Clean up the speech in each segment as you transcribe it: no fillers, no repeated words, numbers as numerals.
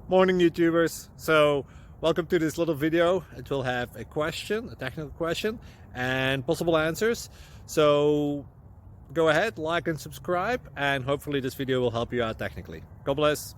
Morning YouTubers. So welcome to this little video. It will have a question, a technical question, and possible answers. So go ahead, like and subscribe, and hopefully this video will help you out technically. God bless.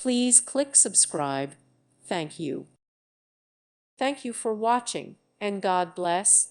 Please click subscribe. Thank you. Thank you for watching, and God bless.